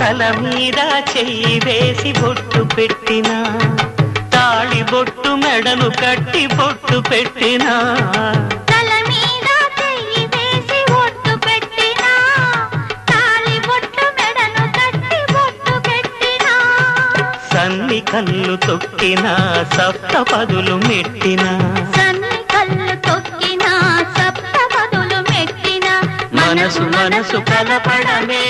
తల మీద చెయ్యి వేసి బొట్టు పెట్టినా తాళి బొట్టు మెడను కట్టి బొట్టు పెట్టినా తల మీద చెయ్యి వేసి బొట్టు పెట్టినా తాళి బొట్టు మెడను కట్టి బొట్టు పెట్టినా సన్ని కళ్ళు తొక్కినా సప్తపదులు మెట్టినా సన్ని కళ్ళు తొక్కినా సప్తపదులు మెట్టినా మనసు మనసు కలపడమే